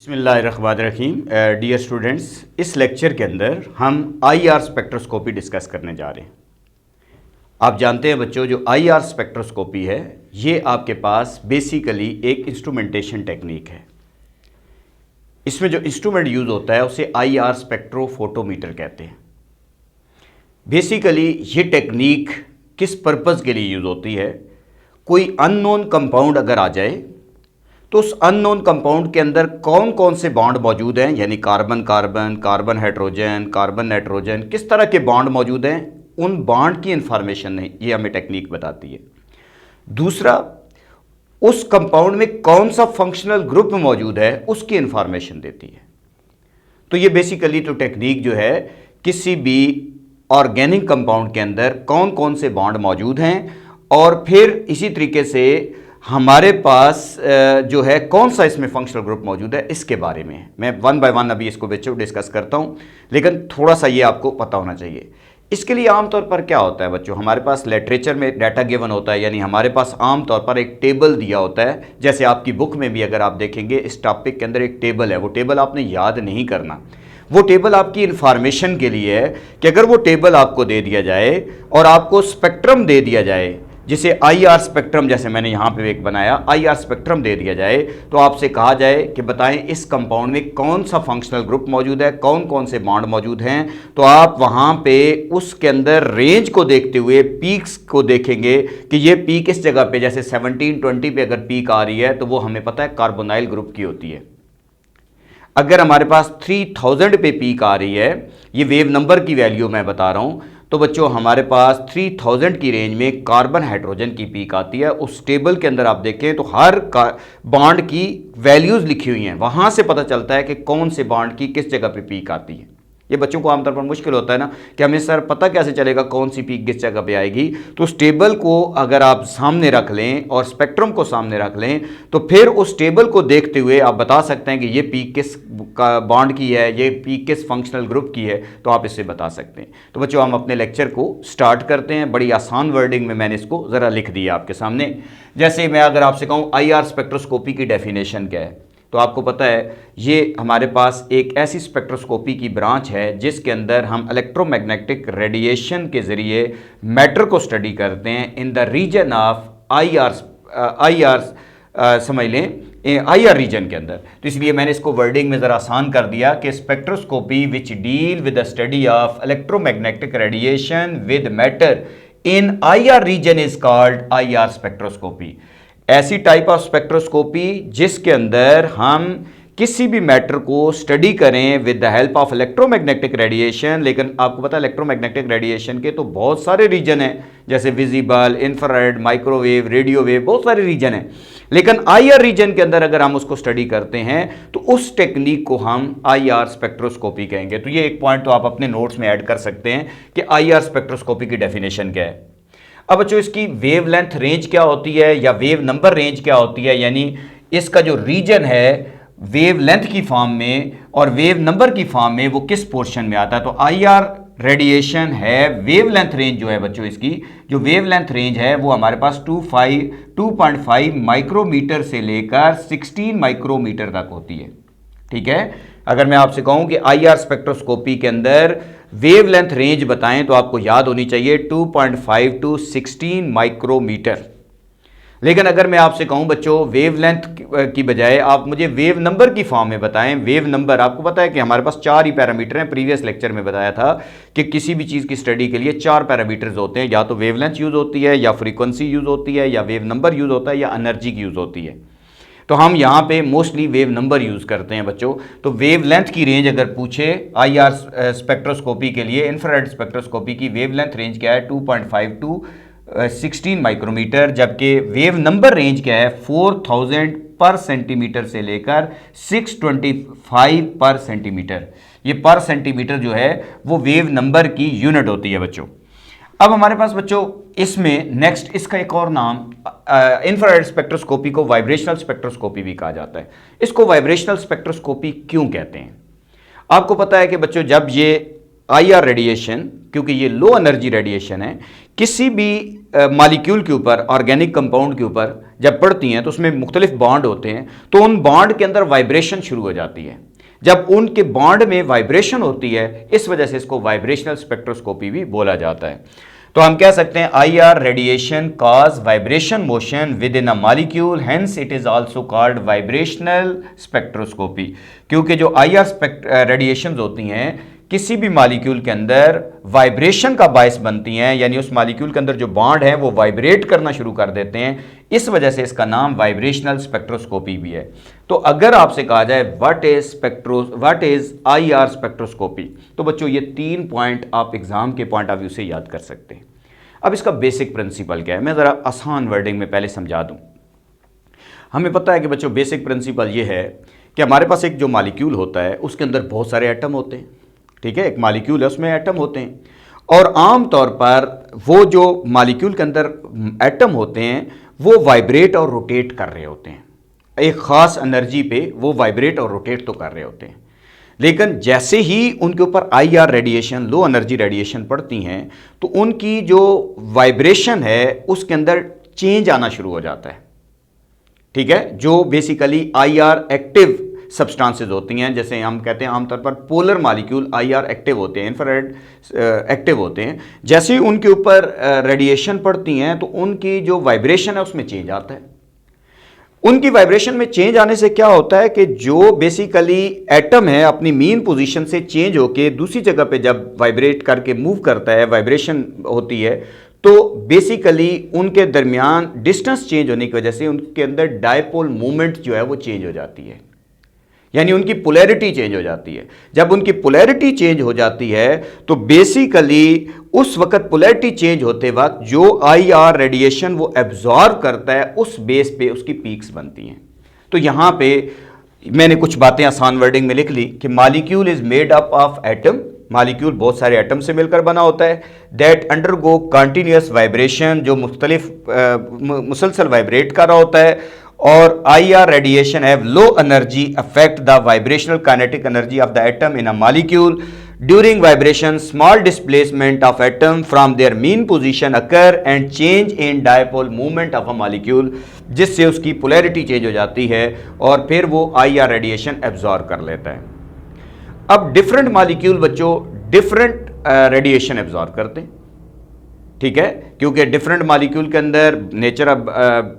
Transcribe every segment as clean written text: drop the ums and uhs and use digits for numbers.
बिस्मिल्लाहिर्रहमानिर्रहीम। Dear students, इस lecture के अंदर हम आईआर स्पेक्ट्रोस्कोपी डिस्कस करने जा रहे हैं। आप जानते हैं बच्चों, जो आईआर स्पेक्ट्रोस्कोपी है ये आपके पास बेसिकली एक इंस्ट्रूमेंटेशन टेक्निक है। इसमें जो इंस्ट्रूमेंट यूज़ होता है उसे आईआर स्पेक्ट्रोफोटोमीटर कहते हैं। बेसिकली ये टेक्निक किस पर्पज़ के लिए यूज़ होती है? कोई अननोन कंपाउंड अगर आ जाए तो उस अननोन कंपाउंड के अंदर कौन कौन से बॉन्ड मौजूद हैं, यानी carbon carbon, carbon hydrogen, carbon nitrogen, किस तरह के बॉन्ड मौजूद हैं, उन बॉन्ड की इंफॉर्मेशन ये हमें टेक्निक बताती है। दूसरा, उस कंपाउंड में कौन सा फंक्शनल ग्रुप मौजूद है उसकी इंफॉर्मेशन देती है। तो ये बेसिकली तो टेक्निक जो है किसी भी ऑर्गेनिक कंपाउंड के अंदर कौन कौन से बॉन्ड मौजूद हैं और फिर इसी तरीके से हमारे पास जो है कौन सा इसमें फंक्शनल ग्रुप मौजूद है इसके बारे में है। मैं वन बाय वन अभी इसको बच्चों डिस्कस करता हूं, लेकिन थोड़ा सा ये आपको पता होना चाहिए। इसके लिए आमतौर पर क्या होता है बच्चों, हमारे पास लिटरेचर में डाटा गिवन होता है, यानी हमारे पास आमतौर पर एक टेबल दिया होता है। जैसे आपकी बुक में भी अगर आप देखेंगे इस टॉपिक के अंदर एक टेबल है, वो टेबल आपने याद नहीं करना, वो टेबल आपकी इंफॉर्मेशन के लिए है कि अगर वो टेबल आपको दे दिया जाए और आपको स्पेक्ट्रम दे दिया जाए, जिसे आईआर स्पेक्ट्रम, जैसे मैंने यहाँ पे एक बनाया, आईआर स्पेक्ट्रम दे दिया जाए तो आपसे कहा जाए कि बताएं इस कंपाउंड में कौन सा फंक्शनल ग्रुप मौजूद है, कौन कौन से बॉन्ड मौजूद हैं, तो आप वहाँ पे उसके अंदर रेंज को देखते हुए पीक्स को देखेंगे कि ये पीक इस जगह पे, जैसे 1720 पे अगर पीक आ रही है तो वो हमें पता है कार्बोनाइल ग्रुप की होती है। अगर हमारे पास 3000 पे पीक आ रही है, ये वेव नंबर की वैल्यू मैं बता रहा हूँ, तो बच्चों हमारे पास 3000 की रेंज में कार्बन हाइड्रोजन की पीक आती है। उस टेबल के अंदर आप देखें तो हर बॉन्ड की वैल्यूज़ लिखी हुई हैं, वहाँ से पता चलता है कि कौन से बॉन्ड की किस जगह पे पीक आती है। ये बच्चों को आमतौर पर मुश्किल होता है ना कि हमें सर पता कैसे चलेगा कौन सी पीक किस जगह पे आएगी। तो उस टेबल को अगर आप सामने रख लें और स्पेक्ट्रम को सामने रख लें तो फिर उस टेबल को देखते हुए आप बता सकते हैं कि ये पीक किस बॉन्ड की है, ये पीक किस फंक्शनल ग्रुप की है, तो आप इससे बता सकते हैं। तो बच्चों हम अपने लेक्चर को स्टार्ट करते हैं। बड़ी आसान वर्डिंग में मैंने इसको ज़रा लिख दिया आपके सामने। जैसे मैं अगर आपसे कहूँ आईआर स्पेक्ट्रोस्कोपी की डेफिनेशन क्या है, तो आपको पता है ये हमारे पास एक ऐसी स्पेक्ट्रोस्कोपी की ब्रांच है जिसके अंदर हम इलेक्ट्रोमैग्नेटिक रेडिएशन के ज़रिए मैटर को स्टडी करते हैं in the region of IR समझ लें आईआर रीजन के अंदर। तो इसलिए मैंने इसको वर्डिंग में ज़रा आसान कर दिया कि spectroscopy which deal with the study of electromagnetic radiation with matter in IR region is called IR spectroscopy. ऐसी टाइप ऑफ स्पेक्ट्रोस्कोपी जिसके अंदर हम किसी भी मैटर को स्टडी करें with the help of electromagnetic radiation. लेकिन आपको पता है इलेक्ट्रोमैग्नेटिक रेडिएशन के तो बहुत सारे रीजन हैं, जैसे visible, infrared, microwave, radio wave, बहुत सारे रीजन हैं। लेकिन आईआर रीजन के अंदर अगर हम उसको स्टडी करते हैं तो उस टेक्निक को हम आईआर स्पेक्ट्रोस्कोपी कहेंगे। तो ये एक पॉइंट तो आप अपने नोट्स में ऐड कर सकते हैं कि आईआर स्पेक्ट्रोस्कोपी की डेफिनेशन क्या है। अब बच्चों इसकी वेव लेंथ रेंज क्या होती है या वेव नंबर रेंज क्या होती है, यानी इसका जो रीजन है वेव लेंथ की फॉर्म में और वेव नंबर की फॉर्म में वो किस पोर्शन में आता है। तो आईआर रेडिएशन है, वेव लेंथ रेंज जो है बच्चों, इसकी जो वेव लेंथ रेंज है वो हमारे पास 2.5 माइक्रोमीटर से लेकर 16 माइक्रोमीटर तक होती है। ठीक है, अगर मैं आपसे कहूं कि आईआर स्पेक्ट्रोस्कोपी के अंदर वेव लेंथ रेंज बताएं तो आपको याद होनी चाहिए 2.5 टू 16 माइक्रोमीटर। लेकिन अगर मैं आपसे कहूं बच्चों वेव लेंथ की बजाय आप मुझे वेव नंबर की फॉर्म में बताएं। वेव नंबर आपको पता है कि हमारे पास 4 ही पैरामीटर हैं। प्रीवियस लेक्चर में बताया था कि किसी भी चीज़ की स्टडी के लिए 4 पैरामीटर्स होते हैं, या तो वेव लेंथ यूज़ होती है, या फ्रीक्वेंसी यूज़ होती है, या वेव नंबर यूज़ होता है, या एनर्जी की यूज़ होती है। तो हम यहाँ पे मोस्टली वेव नंबर यूज़ करते हैं बच्चों। तो वेव लेंथ की रेंज अगर पूछे आईआर स्पेक्ट्रोस्कोपी के लिए, इंफ्रारेड स्पेक्ट्रोस्कोपी की वेव लेंथ रेंज क्या है 2.5 टू 16 माइक्रोमीटर, जबकि वेव नंबर रेंज क्या है 4000 पर सेंटीमीटर से लेकर 625 पर सेंटीमीटर। ये पर सेंटीमीटर जो है वो वेव नंबर की यूनिट होती है बच्चों। अब हमारे पास बच्चों इसमें नेक्स्ट इसका एक और नाम इंफ्रारेड स्पेक्ट्रोस्कोपी को वाइब्रेशनल स्पेक्ट्रोस्कोपी भी कहा जाता है। इसको वाइब्रेशनल स्पेक्ट्रोस्कोपी क्यों कहते हैं? आपको पता है कि बच्चों जब ये आईआर रेडिएशन, क्योंकि ये लो एनर्जी रेडिएशन है, किसी भी मॉलिक्यूल के ऊपर, ऑर्गेनिक कंपाउंड के ऊपर जब पढ़ती हैं तो उसमें मुख्तलिफ बॉन्ड होते हैं, तो उन बॉन्ड के अंदर वाइब्रेशन शुरू हो जाती है। जब उनके बॉन्ड में वाइब्रेशन होती है, इस वजह से इसको वाइब्रेशनल स्पेक्ट्रोस्कोपी भी बोला जाता है। तो हम कह सकते हैं IR radiation cause vibration motion with in a molecule, hence it is also called vibrational spectroscopy. क्योंकि जो IR रेडिएशन होती हैं किसी भी मॉलिक्यूल के अंदर वाइब्रेशन का बायस बनती हैं, यानी उस मॉलिक्यूल के अंदर जो बॉन्ड है वो वाइब्रेट करना शुरू कर देते हैं, इस वजह से इसका नाम वाइब्रेशनल स्पेक्ट्रोस्कोपी भी है। तो अगर आपसे कहा जाए व्हाट इज IR स्पेक्ट्रोस्कोपी, तो बच्चों ये 3 पॉइंट आप एग्जाम के पॉइंट ऑफ व्यू से याद कर सकते हैं। अब इसका बेसिक प्रिंसिपल क्या है, मैं ज़रा आसान वर्डिंग में पहले समझा दूं। हमें पता है कि बच्चों बेसिक प्रिंसिपल ये है कि हमारे पास एक जो मॉलिक्यूल होता है उसके अंदर बहुत सारे एटम होते हैं, ठीक है, एक मॉलिक्यूल है उसमें एटम होते हैं, और आम तौर पर वो जो मॉलिक्यूल के अंदर एटम होते हैं वो वाइब्रेट और रोटेट कर रहे होते हैं, एक ख़ास एनर्जी पे वो वाइब्रेट और रोटेट तो कर रहे होते हैं। लेकिन जैसे ही उनके ऊपर IR radiation, low energy radiation पड़ती हैं, तो उनकी जो वाइब्रेशन है उसके अंदर चेंज आना शुरू हो जाता है, ठीक है, जो बेसिकली IR एक्टिव सब्सटेंसेस होती हैं, जैसे हम कहते हैं आमतौर पर पोलर मॉलिक्यूल IR एक्टिव होते हैं, इंफ्रारेड एक्टिव होते हैं। जैसे ही उनके ऊपर रेडिएशन पड़ती हैं तो उनकी जो वाइब्रेशन है उसमें चेंज आता है। उनकी वाइब्रेशन में चेंज आने से क्या होता है कि जो बेसिकली एटम है अपनी मीन पोजीशन से चेंज होकर दूसरी जगह पे जब वाइब्रेट करके मूव करता है, वाइब्रेशन होती है, तो बेसिकली उनके दरमियान डिस्टेंस चेंज होने की वजह से उनके अंदर डायपोल मूवमेंट जो है वो चेंज हो जाती है, यानी उनकी पोलैरिटी चेंज हो जाती है। जब उनकी पोलैरिटी चेंज हो जाती है तो बेसिकली उस वक्त पोलैरिटी चेंज होते वक्त जो IR रेडिएशन वो एब्जॉर्ब करता है उस बेस पे उसकी पीक्स बनती हैं। तो यहां पे मैंने कुछ बातें आसान वर्डिंग में लिख ली कि molecule is made up of atom, molecule बहुत सारे एटम से मिलकर बना होता है, दैट अंडरगो कंटिन्यूअस वाइब्रेशन, जो मुसलसल वाइब्रेट कर रहा होता है, और IR radiation have low energy affect the vibrational kinetic energy of the atom in a molecule during vibration, small displacement of atom from there mean position occur and change in dipole movement of a molecule, जिससे उसकी polarity change हो जाती है और फिर वो IR radiation absorb कर लेता है। अब डिफरेंट मॉलिक्यूल बच्चों डिफरेंट रेडिएशन एब्जॉर्ब करते हैं, ठीक है, क्योंकि डिफरेंट मॉलिक्यूल के अंदर नेचर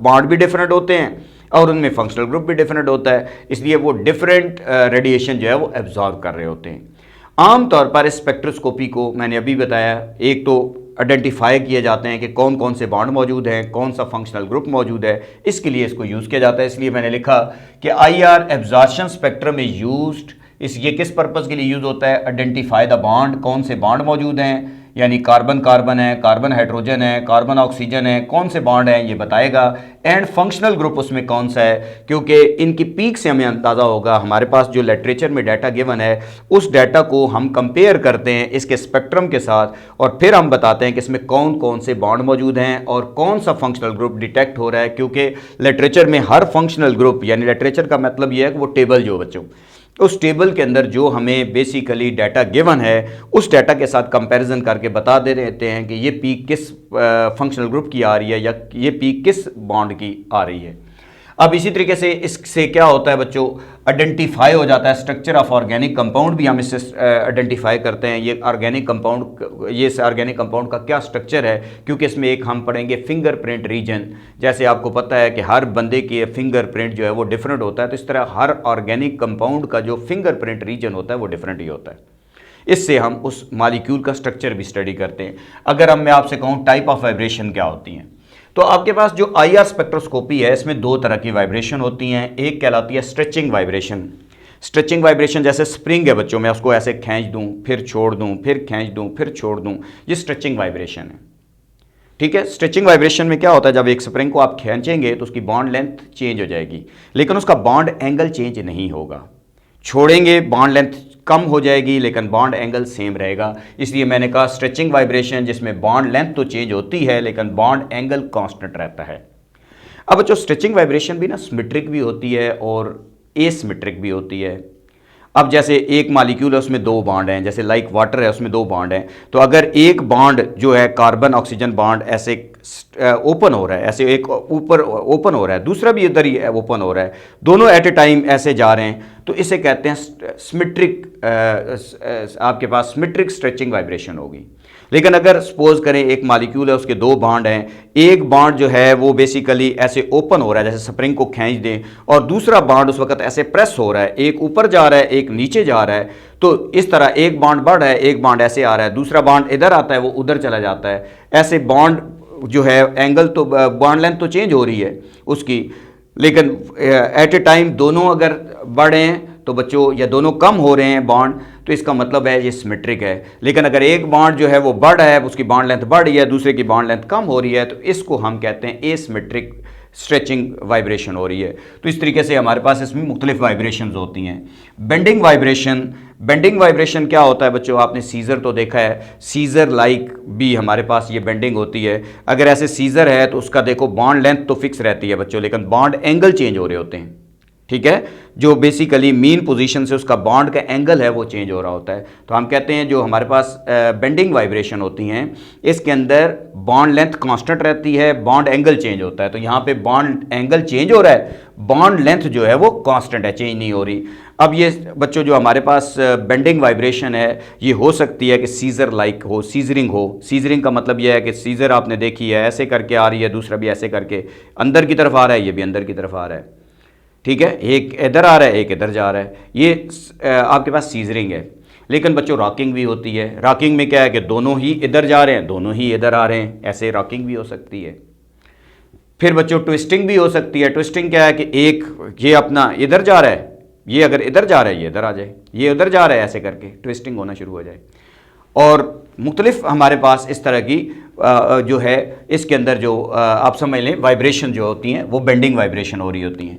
बॉन्ड भी डिफरेंट होते हैं और उनमें फंक्शनल ग्रुप भी डिफरेंट होता है, इसलिए वो डिफरेंट रेडिएशन जो है वो एब्जॉर्ब कर रहे होते हैं। आमतौर पर इस स्पेक्ट्रोस्कोपी को मैंने अभी बताया, एक तो आइडेंटिफाई किए जाते हैं कि कौन कौन से बॉन्ड मौजूद हैं, कौन सा फंक्शनल ग्रुप मौजूद है, इसके लिए इसको यूज़ किया जाता है। इसलिए मैंने लिखा कि IR absorption spectrum is used, ये किस पर्पज़ के लिए यूज़ होता है, आइडेंटिफाई द बॉन्ड, कौन से बॉन्ड मौजूद हैं, यानी कार्बन कार्बन है, कार्बन हाइड्रोजन है, कार्बन ऑक्सीजन है, कौन से बॉन्ड हैं ये बताएगा, एंड फंक्शनल ग्रुप उसमें कौन सा है, क्योंकि इनकी पीक से हमें अंदाज़ा होगा। हमारे पास जो लिटरेचर में डाटा गिवन है उस डाटा को हम कंपेयर करते हैं इसके स्पेक्ट्रम के साथ, और फिर हम बताते हैं कि इसमें कौन कौन से बॉन्ड मौजूद हैं और कौन सा फंक्शनल ग्रुप डिटेक्ट हो रहा है, क्योंकि लिटरेचर में हर फंक्शनल ग्रुप, यानी लिटरेचर का मतलब ये है कि वो टेबल जो बच्चों, उस टेबल के अंदर जो हमें बेसिकली डाटा गिवन है उस डाटा के साथ कंपैरिजन करके बता दे देते हैं कि ये पीक किस फंक्शनल ग्रुप की आ रही है या ये पीक किस बॉन्ड की आ रही है। अब इसी तरीके से इससे क्या होता है बच्चों, आइडेंटिफाई हो जाता है स्ट्रक्चर ऑफ ऑर्गेनिक कंपाउंड भी हम इससे आइडेंटिफाई करते हैं, ये ऑर्गेनिक कंपाउंड, ये ऑर्गेनिक कंपाउंड का क्या स्ट्रक्चर है, क्योंकि इसमें एक हम पढ़ेंगे फिंगरप्रिंट रीजन। जैसे आपको पता है कि हर बंदे के फिंगरप्रिंट जो है वो डिफरेंट होता है, तो इस तरह हर ऑर्गेनिक कंपाउंड का जो फिंगरप्रिंट रीजन होता है वो डिफरेंट ही होता है। इससे हम उस मॉलिक्यूल का स्ट्रक्चर भी स्टडी करते हैं। अगर मैं आपसे कहूँ टाइप ऑफ वाइब्रेशन क्या होती हैं, तो आपके पास जो IR स्पेक्ट्रोस्कोपी है इसमें 2 तरह की वाइब्रेशन होती हैं। एक कहलाती है स्ट्रेचिंग वाइब्रेशन। स्ट्रेचिंग वाइब्रेशन जैसे स्प्रिंग है बच्चों, मैं उसको ऐसे खींच दूं फिर छोड़ दूं फिर खींच दूं फिर छोड़ दूं, ये स्ट्रेचिंग वाइब्रेशन है, ठीक है। स्ट्रेचिंग वाइब्रेशन में क्या होता है, जब एक स्प्रिंग को आप खींचेंगे तो उसकी बॉन्ड लेंथ चेंज हो जाएगी, लेकिन उसका बॉन्ड एंगल चेंज नहीं होगा। छोड़ेंगे बॉन्ड लेंथ कम हो जाएगी लेकिन बॉन्ड एंगल सेम रहेगा। इसलिए मैंने कहा स्ट्रेचिंग वाइब्रेशन जिसमें बॉन्ड लेंथ तो चेंज होती है लेकिन बॉन्ड एंगल कांस्टेंट रहता है। अब जो स्ट्रेचिंग वाइब्रेशन भी ना सिमेट्रिक भी होती है और एसिमेट्रिक भी होती है। अब जैसे एक मालिक्यूल है उसमें दो बॉन्ड हैं, जैसे लाइक वाटर है उसमें दो बॉन्ड हैं, तो अगर एक बॉन्ड जो है कार्बन ऑक्सीजन बॉन्ड ऐसे ओपन हो रहा है, ऐसे एक ऊपर ओपन हो रहा है, दूसरा भी इधर ही ओपन हो रहा है, दोनों एट ए टाइम ऐसे जा रहे हैं, तो इसे कहते हैं सिमेट्रिक, आपके पास सिमेट्रिक स्ट्रेचिंग वाइब्रेशन होगी। लेकिन अगर सपोज करें एक मालिक्यूल है उसके दो बॉन्ड हैं, एक बॉन्ड जो है वो बेसिकली ऐसे ओपन हो रहा है जैसे स्प्रिंग को खींच दें, और दूसरा बॉन्ड उस वक्त ऐसे प्रेस हो रहा है, एक ऊपर जा रहा है एक नीचे जा रहा है, तो इस तरह एक बॉन्ड बढ़ रहा है, एक बॉन्ड ऐसे आ रहा है, दूसरा बॉन्ड इधर आता है वो उधर चला जाता है, ऐसे बॉन्ड जो है एंगल तो बॉन्ड लेंथ तो चेंज हो रही है उसकी, लेकिन एट ए टाइम दोनों अगर बढ़े हैं तो बच्चों, या दोनों कम हो रहे हैं बॉन्ड, तो इसका मतलब है ये सिमेट्रिक है। लेकिन अगर एक बॉन्ड जो है वो बढ़ रहा है, उसकी बॉन्ड लेंथ बढ़ रही है, दूसरे की बॉन्ड लेंथ कम हो रही है, तो इसको हम कहते हैं एसिमेट्रिक स्ट्रेचिंग वाइब्रेशन हो रही है। तो इस तरीके से हमारे पास इसमें मुख्तलिफ वाइब्रेशंस होती हैं। बेंडिंग वाइब्रेशन, बेंडिंग वाइब्रेशन क्या होता है बच्चों, आपने सीज़र तो देखा है, सीज़र लाइक भी हमारे पास ये बेंडिंग होती है। अगर ऐसे सीज़र है तो उसका देखो बॉन्ड लेंथ तो फिक्स रहती है बच्चों, लेकिन बॉन्ड एंगल चेंज हो रहे होते हैं, ठीक है, जो बेसिकली मीन पोजीशन से उसका बॉन्ड का एंगल है वो चेंज हो रहा होता है। तो हम कहते हैं जो हमारे पास बेंडिंग वाइब्रेशन होती हैं, इसके अंदर बॉन्ड लेंथ कांस्टेंट रहती है, बॉन्ड एंगल चेंज होता है। तो यहाँ पे बॉन्ड एंगल चेंज हो रहा है, बॉन्ड लेंथ जो है वो कांस्टेंट है, चेंज नहीं हो रही। अब ये बच्चों जो हमारे पास बेंडिंग वाइब्रेशन है, ये हो सकती है कि सीज़र लाइक हो, सीजरिंग हो। सीजरिंग का मतलब यह है कि सीज़र आपने देखी है ऐसे करके आ रही है, दूसरा भी ऐसे करके अंदर की तरफ आ रहा है, ये भी अंदर की तरफ आ रहा है, ठीक है, एक इधर आ रहा है एक इधर जा रहा है, ये आपके पास सीजरिंग है। लेकिन बच्चों रॉकिंग भी होती है। रॉकिंग में क्या है कि दोनों ही इधर जा रहे हैं, दोनों ही इधर आ रहे हैं, ऐसे रॉकिंग भी हो सकती है। फिर बच्चों ट्विस्टिंग भी हो सकती है। ट्विस्टिंग क्या है कि एक ये अपना इधर जा रहा है, ये अगर इधर जा रहा है ये इधर आ जाए, ये उधर जा रहा है, ऐसे करके ट्विस्टिंग होना शुरू हो जाए। और मुख्तलिफ हमारे पास इस तरह की जो है इसके अंदर जो आप समझ लें वाइब्रेशन जो होती हैं वो बेंडिंग वाइब्रेशन हो रही होती हैं।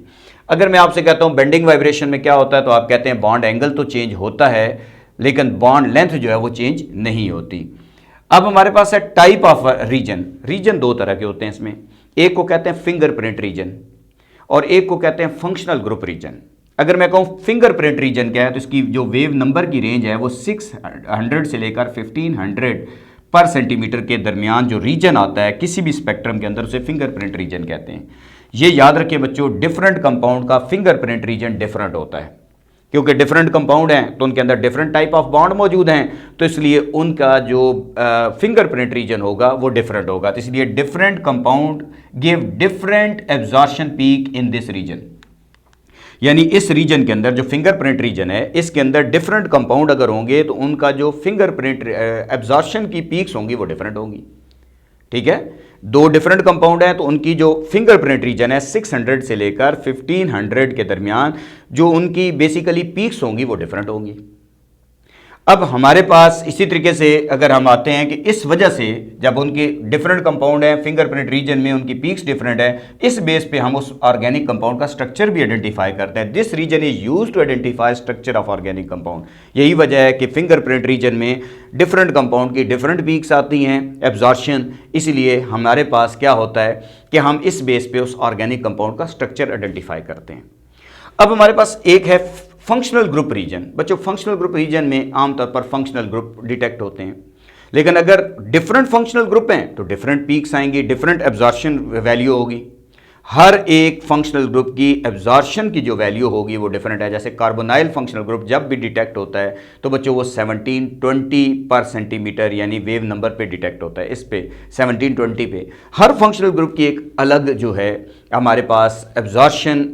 अगर मैं आपसे कहता हूँ बेंडिंग वाइब्रेशन में क्या होता है, तो आप कहते हैं बॉन्ड एंगल तो चेंज होता है लेकिन बॉन्ड लेंथ जो है वो चेंज नहीं होती। अब हमारे पास है टाइप ऑफ रीजन। रीजन दो तरह के होते हैं इसमें, एक को कहते हैं फिंगरप्रिंट रीजन और एक को कहते हैं फंक्शनल ग्रुप रीजन। अगर मैं कहूँ फिंगरप्रिंट रीजन क्या है, तो इसकी जो वेव नंबर की रेंज है वो 600 से लेकर 1500 पर सेंटीमीटर के दरमियान जो रीजन आता है किसी भी स्पेक्ट्रम के अंदर, उसे फिंगरप्रिंट रीजन कहते हैं। ये याद रखिए बच्चों, डिफरेंट कंपाउंड का फिंगरप्रिंट रीजन डिफरेंट होता है, क्योंकि डिफरेंट कंपाउंड हैं तो उनके अंदर डिफरेंट टाइप ऑफ बॉन्ड मौजूद हैं, तो इसलिए उनका जो फिंगरप्रिंट रीजन होगा वो डिफरेंट होगा। तो इसलिए different compound give different absorption peak in this region, यानी इस रीजन के अंदर जो फिंगरप्रिंट रीजन है इसके अंदर डिफरेंट कंपाउंड अगर होंगे तो उनका जो फिंगरप्रिंट एब्जॉर्प्शन की पीक्स होंगी वो डिफरेंट होंगी, ठीक है। दो डिफरेंट कंपाउंड हैं तो उनकी जो फिंगरप्रिंट रीजन है 600 से लेकर 1500 के दरमियान जो उनकी बेसिकली पीक्स होंगी वो डिफरेंट होंगी। अब हमारे पास इसी तरीके से अगर हम आते हैं कि इस वजह से जब उनके डिफरेंट कंपाउंड हैं फिंगरप्रिंट रीजन में उनकी पीक्स डिफरेंट है, इस बेस पे हम उस ऑर्गेनिक कंपाउंड का स्ट्रक्चर भी आइडेंटिफाई करते हैं। This region is used to identify structure of organic compound. यही वजह है कि फिंगरप्रिंट रीजन में डिफरेंट कंपाउंड की डिफरेंट पीक्स आती हैं एब्जॉर्प्शन, इसलिए हमारे पास क्या होता है कि हम इस बेस पे उस ऑर्गेनिक कंपाउंड का स्ट्रक्चर आइडेंटिफाई करते हैं। अब हमारे पास एक है फंक्शनल ग्रुप रीजन। बच्चों फंक्शनल ग्रुप रीजन में आमतौर पर फंक्शनल ग्रुप डिटेक्ट होते हैं, लेकिन अगर डिफरेंट फंक्शनल ग्रुप हैं तो डिफरेंट पीक्स आएंगी, डिफरेंट एब्जॉर्प्शन वैल्यू होगी। हर एक फंक्शनल ग्रुप की एब्जॉर्प्शन की जो वैल्यू होगी वो डिफरेंट है। जैसे कार्बोनाइल फंक्शनल ग्रुप जब भी डिटेक्ट होता है तो बच्चों वो 1720 पर सेंटीमीटर यानी वेव नंबर पे डिटेक्ट होता है, इस पे 1720 पे। हर फंक्शनल ग्रुप की एक अलग जो है हमारे पास एब्जॉर्प्शन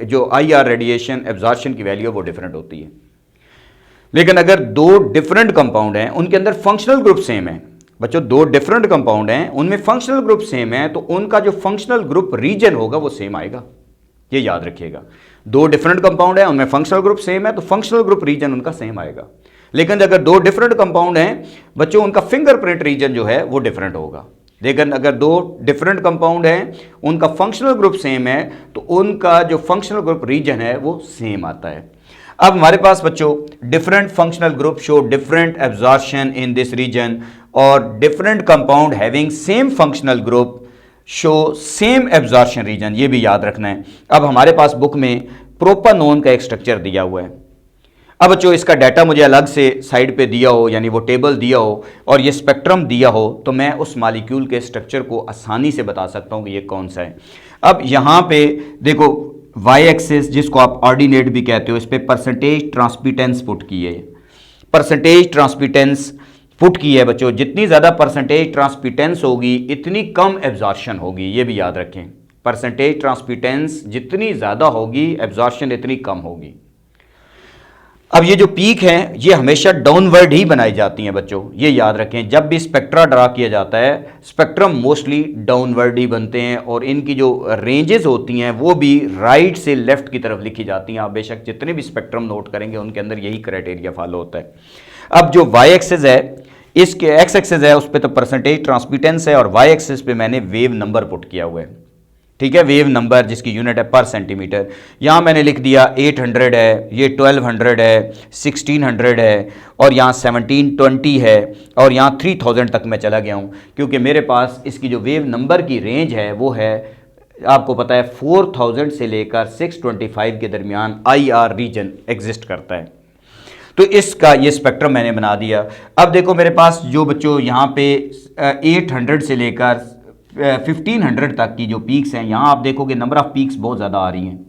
जो IR रेडिएशन एब्जॉर्प्शन की वैल्यू वो डिफरेंट होती है। लेकिन अगर दो डिफरेंट कंपाउंड हैं उनके अंदर फंक्शनल ग्रुप सेम है, बच्चों दो डिफरेंट कंपाउंड हैं उनमें फंक्शनल ग्रुप सेम है, तो उनका जो फंक्शनल ग्रुप रीजन होगा वो सेम आएगा, ये याद रखिएगा। दो डिफरेंट कंपाउंड हैं उनमें फंक्शनल ग्रुप सेम है तो फंक्शनल ग्रुप रीजन उनका सेम आएगा। लेकिन अगर दो डिफरेंट कंपाउंड हैं बच्चों उनका फिंगरप्रिंट रीजन जो है वो डिफरेंट होगा। लेकिन अगर दो डिफरेंट कंपाउंड हैं उनका फंक्शनल ग्रुप सेम है तो उनका जो फंक्शनल ग्रुप रीजन है वो सेम आता है। अब हमारे पास बच्चों different functional group show different absorption in this region और different compound having same functional group show same absorption region, ये भी याद रखना है। अब हमारे पास बुक में प्रोपानोन का एक स्ट्रक्चर दिया हुआ है। अब बच्चों इसका डाटा मुझे अलग से साइड पे दिया हो, यानी वो टेबल दिया हो और ये स्पेक्ट्रम दिया हो, तो मैं उस मॉलिक्यूल के स्ट्रक्चर को आसानी से बता सकता हूँ कि ये कौन सा है। अब यहाँ पे देखो वाई एक्सिस, जिसको आप ऑर्डिनेट भी कहते हो, इस पर परसेंटेज ट्रांसमिटेंस पुट की है। परसेंटेज ट्रांसमिटेंस पुट की है बच्चों। जितनी ज़्यादा परसेंटेज ट्रांसमिटेंस होगी इतनी कम एब्जॉर्शन होगी, ये भी याद रखें। परसेंटेज ट्रांसमिटेंस जितनी ज़्यादा होगी एब्जॉर्शन इतनी कम होगी। अब ये जो पीक हैं ये हमेशा डाउनवर्ड ही बनाई जाती हैं बच्चों, ये याद रखें। जब भी स्पेक्ट्रा ड्रा किया जाता है स्पेक्ट्रम मोस्टली डाउनवर्ड ही बनते हैं और इनकी जो रेंजेस होती हैं वो भी राइट से लेफ्ट की तरफ लिखी जाती हैं। आप बेशक जितने भी स्पेक्ट्रम नोट करेंगे उनके अंदर यही क्राइटेरिया फॉलो होता है। अब जो वाई एक्सिस है, इसके एक्स एक्सिस है उस पर तो परसेंटेज ट्रांसमिटेंस है और वाई एक्सिस पे मैंने वेव नंबर पुट किया हुआ है। ठीक है, वेव नंबर जिसकी यूनिट है पर सेंटीमीटर। यहाँ मैंने लिख दिया 800 है, ये 1200 है, 1600 है और यहाँ 1720 है और यहाँ 3000 तक मैं चला गया हूँ, क्योंकि मेरे पास इसकी जो वेव नंबर की रेंज है वो है, आपको पता है 4000 से लेकर 625 के दरमियान IR रीजन एग्जिस्ट करता है। तो इसका ये स्पेक्ट्रम मैंने बना दिया। अब देखो मेरे पास जो बच्चों यहाँ पे 800 से लेकर 1500 तक की जो पीक्स हैं, यहाँ आप देखोगे नंबर ऑफ पीक्स बहुत ज़्यादा आ रही हैं।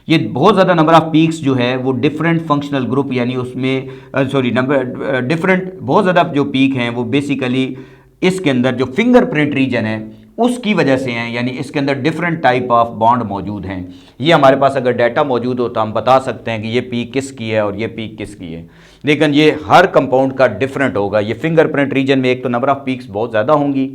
ये बहुत ज़्यादा नंबर ऑफ पीक्स जो है वो डिफरेंट फंक्शनल ग्रुप, यानी उसमें नंबर डिफरेंट बहुत ज़्यादा जो पीक हैं वो बेसिकली इसके अंदर जो फिंगरप्रिंट रीजन है उसकी वजह से हैं, यानी इसके अंदर डिफरेंट टाइप ऑफ बॉन्ड मौजूद हैं। ये हमारे पास अगर डाटा मौजूद हो तो हम बता सकते हैं कि ये पीक किसकी है और ये पीक किसकी है, लेकिन ये हर कंपाउंड का डिफरेंट होगा। ये फिंगरप्रिंट रीजन में एक तो नंबर ऑफ पीक्स बहुत ज़्यादा होंगी,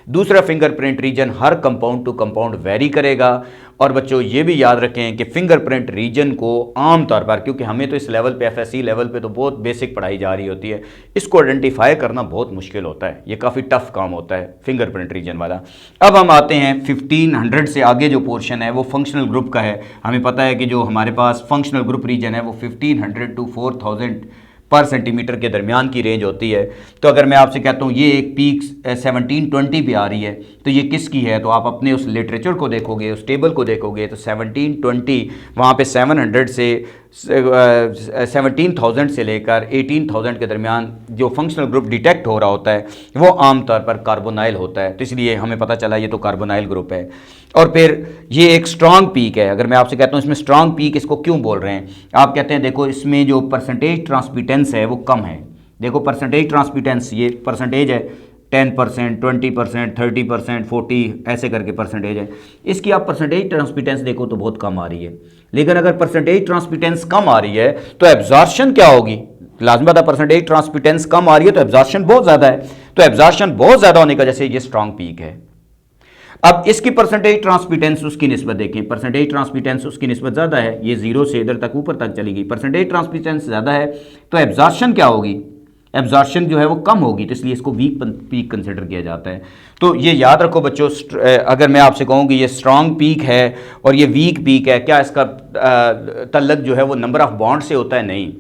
दूसरा फिंगरप्रिंट रीजन हर कंपाउंड टू कंपाउंड वेरी करेगा। और बच्चों ये भी याद रखें कि फिंगरप्रिंट रीजन को आम तौर पर, क्योंकि हमें तो इस लेवल पे FSC लेवल पे तो बहुत बेसिक पढ़ाई जा रही होती है, इसको आइडेंटिफाई करना बहुत मुश्किल होता है, ये काफ़ी टफ काम होता है फिंगरप्रिंट रीजन वाला। अब हम आते हैं 1500 से आगे जो पोर्शन है वो फंक्शनल ग्रुप का है। हमें पता है कि जो हमारे पास फंक्शनल ग्रुप रीजन है वो 1500 टू 4000 पर सेंटीमीटर के दरमियान की रेंज होती है। तो अगर मैं आपसे कहता हूँ ये एक पीक 1720 पे आ रही है तो ये किसकी है, तो आप अपने उस लिटरेचर को देखोगे, उस टेबल को देखोगे तो 1720 वहाँ पे 700 से 17,000 से लेकर 18,000 के दरमियान जो फंक्शनल ग्रुप डिटेक्ट हो रहा होता है वो आमतौर पर कार्बोनाइल होता है। तो इसलिए हमें पता चला ये तो कार्बोनाइल ग्रुप है। और फिर ये एक स्ट्रांग पीक है। अगर मैं आपसे कहता हूँ इसमें स्ट्रांग पीक, इसको क्यों बोल रहे हैं, आप कहते हैं देखो इसमें जो परसेंटेज ट्रांसमिटेंस है वो कम है। देखो परसेंटेज ट्रांसमिटेंस, ये परसेंटेज है 10%, 20%, 30%, 40 ऐसे करके परसेंटेज है। इसकी आप परसेंटेज ट्रांसमिटेंस देखो तो बहुत कम आ रही है, लेकिन अगर परसेंटेज ट्रांसमिटेंस कम आ रही है तो एब्जॉर्प्शन क्या होगी, लाजमी बात है परसेंटेज ट्रांसमिटेंस कम आ रही है तो एब्जॉर्प्शन बहुत ज़्यादा है। तो एब्जॉर्प्शन बहुत ज़्यादा होने का जैसे ये स्ट्रांग पीक है। अब इसकी परसेंटेज ट्रांसमिटेंस उसकी निस्बत देखें, परसेंटेज ट्रांसमिटेंस उसकी निस्बत ज़्यादा है, ये 0 से इधर तक ऊपर तक चली गई, परसेंटेज ट्रांसमिटेंस ज़्यादा है तो एब्जॉर्प्शन क्या होगी, एब्जॉर्प्शन जो है वो कम होगी, तो इसलिए इसको वीक पीक कंसिडर किया जाता है। तो ये याद रखो बच्चों, अगर मैं आपसे कहूँ कि ये स्ट्रांग पीक है और ये वीक पीक है, क्या इसका तल्लक जो है वो नंबर ऑफ बॉन्ड से होता है? नहीं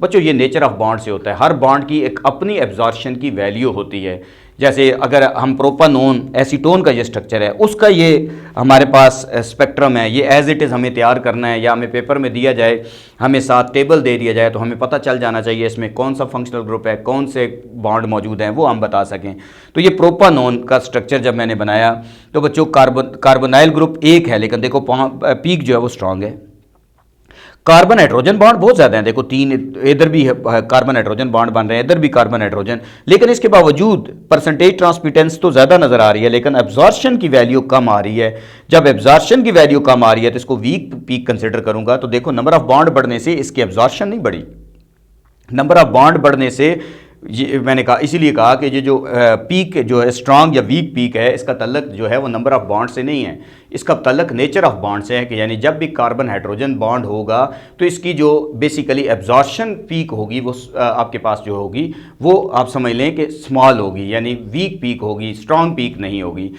बच्चों, ये नेचर ऑफ बॉन्ड से होता है। हर बॉन्ड की एक अपनी एब्जॉर्प्शन की वैल्यू होती है। जैसे अगर हम प्रोपानोन एसीटोन का ये स्ट्रक्चर है, उसका ये हमारे पास स्पेक्ट्रम है, ये एज इट इज़ हमें तैयार करना है या हमें पेपर में दिया जाए, हमें साथ टेबल दे दिया जाए तो हमें पता चल जाना चाहिए इसमें कौन सा फंक्शनल ग्रुप है, कौन से बॉन्ड मौजूद हैं, वो हम बता सकें। तो ये प्रोपानोन का स्ट्रक्चर जब मैंने बनाया तो बच्चों कार्बोनाइल ग्रुप एक है, लेकिन देखो पीक जो है वो स्ट्रांग है। कार्बन नाइट्रोजन बॉन्ड बहुत ज़्यादा हैं, देखो 3 इधर भी कार्बन नाइट्रोजन बॉन्ड बन रहे हैं, इधर भी कार्बन नाइट्रोजन, लेकिन इसके बावजूद परसेंटेज ट्रांसमिटेंस तो ज़्यादा नज़र आ रही है, लेकिन एब्जॉर्प्शन की वैल्यू कम आ रही है। जब एब्जॉर्प्शन की वैल्यू कम आ रही है तो इसको वीक पीक कंसिडर करूंगा। तो देखो नंबर ऑफ बॉन्ड बढ़ने से इसकी एब्जॉर्प्शन नहीं बढ़ी, नंबर ऑफ बॉन्ड बढ़ने से ये मैंने कहा, इसीलिए कहा कि ये जो पीक जो है स्ट्रांग या वीक पीक है, इसका तल्लक जो है वो नंबर ऑफ बॉन्ड से नहीं है, इसका तल्लक नेचर ऑफ बॉन्ड से है कि यानी जब भी कार्बन हाइड्रोजन बॉन्ड होगा तो इसकी जो बेसिकली एब्जॉर्प्शन पीक होगी वो आपके पास जो होगी वो आप समझ लें कि स्मॉल होगी, यानी वीक पीक होगी, स्ट्रांग पीक नहीं होगी।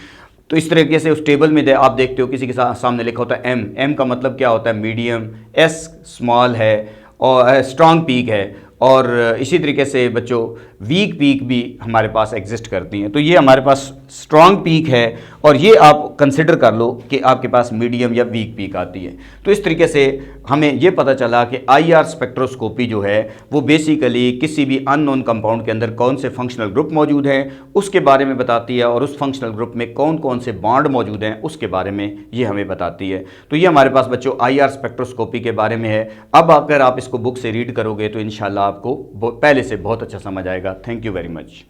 तो इस तरीके से उस टेबल में आप देखते हो किसी के सामने लिखा होता है एम का मतलब क्या होता है मीडियम, एस स्मॉल है और स्ट्रांग पीक है, और इसी तरीके से बच्चों वीक पीक भी हमारे पास एग्जिस्ट करती हैं। तो ये हमारे पास स्ट्रॉन्ग पीक है और ये आप कंसिडर कर लो कि आपके पास मीडियम या वीक पीक आती है। तो इस तरीके से हमें ये पता चला कि आईआर स्पेक्ट्रोस्कोपी जो है वो बेसिकली किसी भी अननोन कंपाउंड के अंदर कौन से फंक्शनल ग्रुप मौजूद हैं उसके बारे में बताती है, और उस फंक्शनल ग्रुप में कौन कौन से बॉन्ड मौजूद हैं उसके बारे में ये हमें बताती है। तो ये हमारे पास बच्चों आईआर स्पेक्ट्रोस्कोपी के बारे में है। अब अगर आप इसको बुक से रीड करोगे तो इंशाल्लाह आपको पहले से बहुत अच्छा समझ आएगा। Thank you very much.